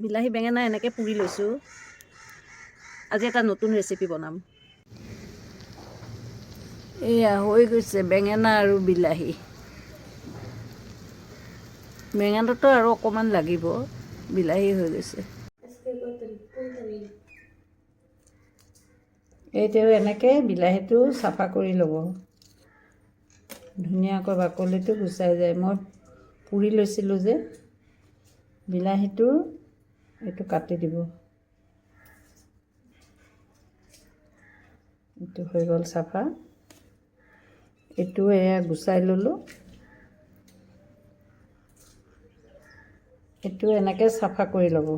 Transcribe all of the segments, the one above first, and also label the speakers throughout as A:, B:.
A: বিলাহী বেঙেনা এনেকৈ পুৰি লৈছোঁ। আজি এটা নতুন ৰেচিপি বনাম। এয়া হৈ গৈছে বেঙেনা আৰু বিলাহী। বেঙেনাটো আৰু অকণমান লাগিব, বিলাহী হৈ গৈছে। এতিয়া এনেকৈ বিলাহীটো চাফা কৰি ল'ব, ধুনীয়াকৈ বাকলিটো গুচাই যায়। মই পুৰি লৈছিলোঁ যে, বিলাহীটো এইটো কাটি দিব। এইটো হৈ গ'ল চাফা। এইটো এয়া গুচাই ল'লোঁ। এইটো এনেকৈ চাফা কৰি ল'ব।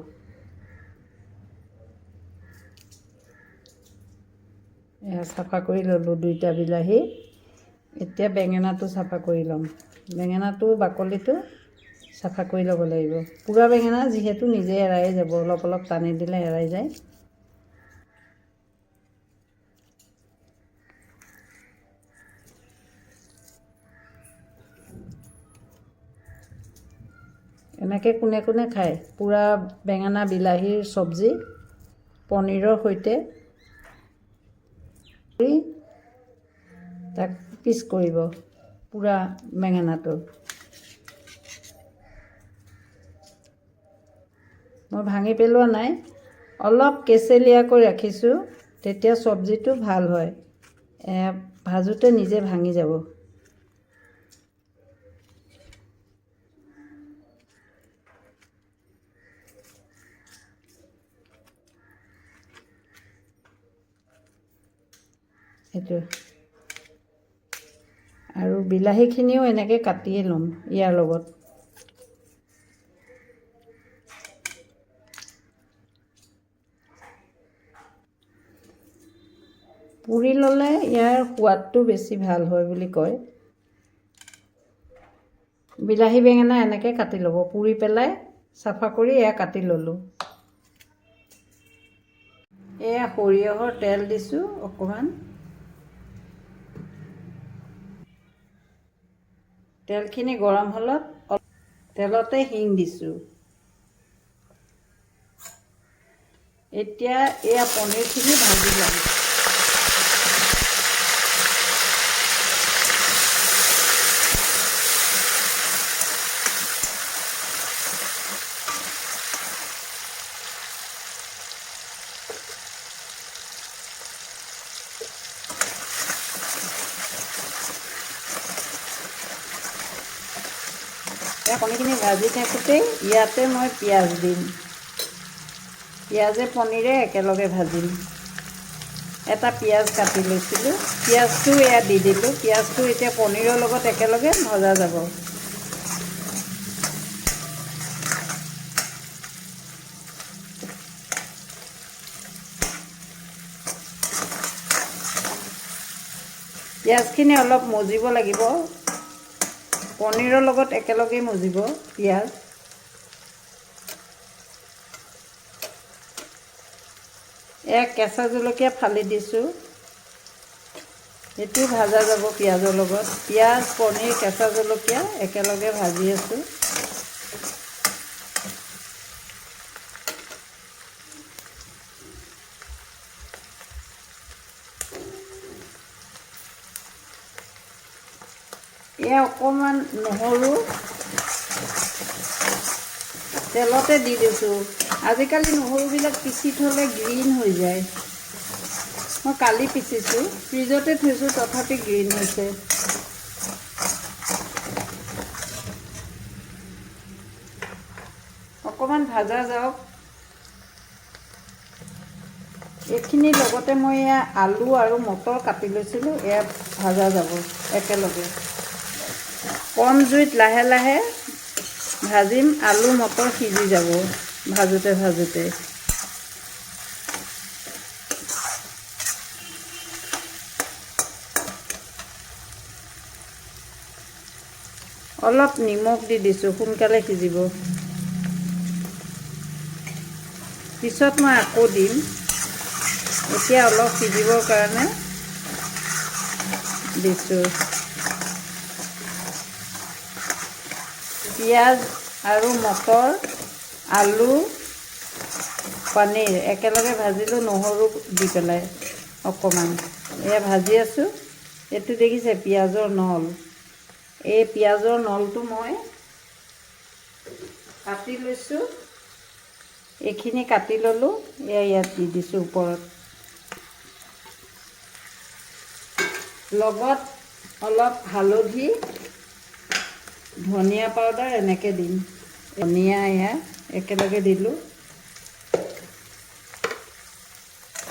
A: এয়া চাফা কৰি ল'লোঁ দুইটা বিলাহী। এতিয়া বেঙেনাটো চাফা কৰি ল'ম। বেঙেনাটো বাকলিটো চাফা কৰি ল'ব লাগিব। পুৰা বেঙেনা যিহেতু নিজে এৰাই যাব, অলপ অলপ টানি দিলে এৰাই যায়। এনেকৈ কোনে কোনে খায় পুৰা বেঙেনা বিলাহীৰ চব্জি পনীৰৰ সৈতে। তাক পিচ কৰিব পুৰা বেঙেনাটো। মই ভাঙি পেলোৱা নাই, অলপ কেঁচেলীয়াকৈ ৰাখিছোঁ, তেতিয়া চব্জিটো ভাল হয়। ভাজোঁতে নিজে ভাঙি যাব। সেইটো আৰু বিলাহীখিনিও এনেকৈ কাটিয়ে ল'ম ইয়াৰ লগত। পুৰি ল'লে ইয়াৰ সোৱাদটো বেছি ভাল হয় বুলি কয়। বিলাহী বেঙেনা এনেকৈ কাটি ল'ব, পুৰি পেলাই চাফা কৰি এয়া কাটি ল'লোঁ। এয়া সৰিয়হৰ তেল দিছোঁ অকণমান। তেলখিনি গৰম হ'লত তেলতে হিং দিছোঁ। এতিয়া এয়া পনীৰখিনি ভাজি ল'ম। কণীখিনি ভাজি থাকোঁতেই ইয়াতে মই পিঁয়াজ দিম। পিঁয়াজে পনীৰে একেলগে ভাজিম। এটা পিঁয়াজ কাটি লৈছিলোঁ, পিঁয়াজটো এয়া দি দিলোঁ। পিঁয়াজটো এতিয়া পনীৰৰ লগত একেলগে ভজা যাব। পিঁয়াজখিনি অলপ মজিব লাগিব, পনীৰৰ লগত একেলগেই মজিব পিঁয়াজ। এয়া কেঁচা জলকীয়া ফালি দিছোঁ, এইটো ভাজা যাব পিঁয়াজৰ লগত। পিঁয়াজ, পনীৰ, কেঁচা জলকীয়া একেলগে ভাজি আছোঁ। এয়া অকণমান নহৰু তেলতে দি দিছোঁ। আজিকালি নহৰুবিলাক পিচি থ'লে গ্ৰীণ হৈ যায়। মই কালি পিচিছোঁ, ফ্ৰিজতে থৈছোঁ, তথাপি গ্ৰীণ হৈছে। অকণমান ভাজা যাওক। এইখিনিৰ লগতে মই এয়া আলু আৰু মটৰ কাটি লৈছিলোঁ, এয়া ভাজা যাব একেলগে। কম জুইত লাহে লাহে ভাজিম, আলু মটৰ সিজি যাব ভাজোঁতে ভাজোঁতে। অলপ নিমখ দি দিছোঁ, সোনকালে সিজিব। পিছত মই আকৌ দিম, এতিয়া অলপ সিজিবৰ কাৰণে দিছোঁ। পিঁয়াজ আৰু মটৰ, আলু পনীৰ একেলগে ভাজিলোঁ নহৰু দি পেলাই অকণমান। এয়া ভাজি আছোঁ। এইটো দেখিছে পিঁয়াজৰ নল। এই পিঁয়াজৰ নলটো মই কাটি লৈছোঁ। এইখিনি কাটি ল'লোঁ। এয়া ইয়াত দি দিছোঁ ওপৰত। লগত অলপ হালধি, ধনিয়া পাউডাৰ এনেকৈ দিম। ধনিয়া এয়া একেলগে দিলোঁ।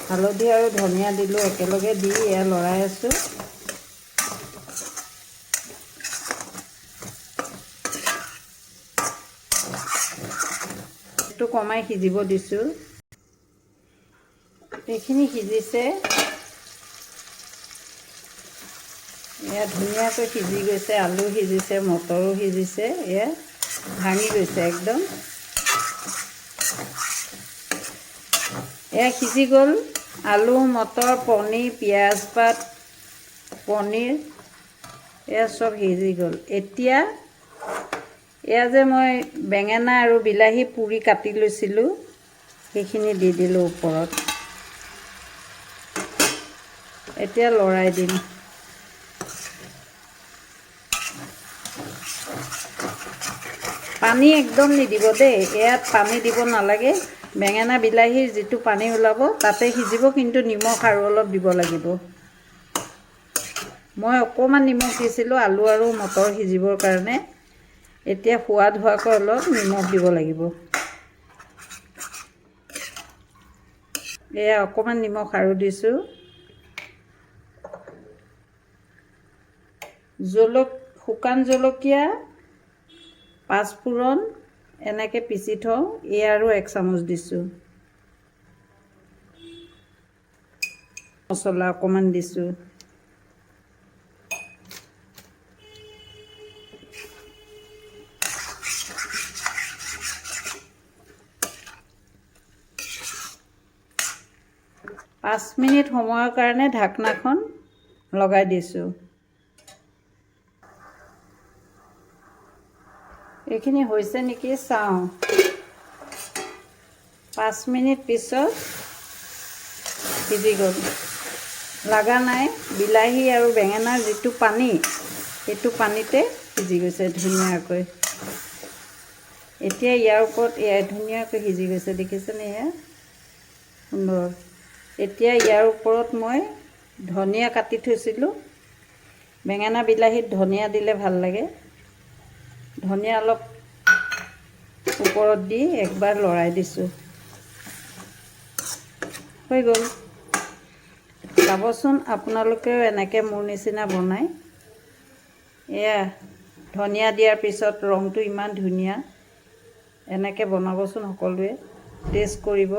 A: হালধি আৰু ধনিয়া দিলোঁ একেলগে দি এয়া লৰাই আছোঁ। এইটো কমাই সিজিব দিছোঁ। এইখিনি সিজিছে। এয়া ধুনীয়াকৈ সিজি গৈছে। আলু সিজিছে, মটৰো সিজিছে। এয়া ভাঙি গৈছে একদম। এয়া সিজি গ'ল। আলু, মটৰ, পনীৰ, পিঁয়াজ পাত, পনীৰ এয়া চব সিজি গ'ল। এতিয়া এয়া যে মই বেঙেনা আৰু বিলাহী পুৰি কাটি লৈছিলোঁ সেইখিনি দি দিলোঁ ওপৰত। এতিয়া লৰাই দিম। পানী একদম নিদিব দেই। ইয়াত পানী দিব নালাগে। বেঙেনা বিলাহীৰ যিটো পানী ওলাব তাতে সিজিব, কিন্তু নিমখ আৰু অলপ দিব লাগিব। মই অকণমান নিমখ দিছিলোঁ আলু আৰু মটৰ সিজিবৰ কাৰণে। এতিয়া সোৱাদ হোৱাকৈ অলপ নিমখ দিব লাগিব। এয়া অকণমান নিমখ আৰু দিছোঁ। শুকান জলকীয়া, পাঁচফোৰণ এনেকৈ পিচি থওঁ। এয়া আৰু 1 চামুচ দিছোঁ। মছলা অকণমান দিছোঁ। পাঁচ মিনিট সময়ৰ কাৰণে ঢাকনাখন লগাই দিছোঁ। এইখিনি হৈছে নেকি চাওঁ। 5 মিনিট পিছত সিজি গ'ল। লগা নাই। বিলাহী আৰু বেঙেনাৰ যিটো পানী সেইটো পানীতে সিজি গৈছে ধুনীয়াকৈ। এতিয়া ইয়াৰ ওপৰত এয়া ধুনীয়াকৈ সিজি গৈছে। দেখিছেনে? এয়া সুন্দৰ। এতিয়া ইয়াৰ ওপৰত মই ধনিয়া কাটি থৈছিলোঁ। বেঙেনা বিলাহীত ধনিয়া দিলে ভাল লাগে। ধনিয়া অলপ ওপৰত দি একবাৰ লৰাই দিছোঁ। হৈ গ'ল। চাবচোন আপোনালোকেও এনেকৈ মোৰ নিচিনা বনাই। এয়া ধনিয়া দিয়াৰ পিছত ৰংটো ইমান ধুনীয়া। এনেকৈ বনাবচোন সকলোৱে। টেষ্ট কৰিব।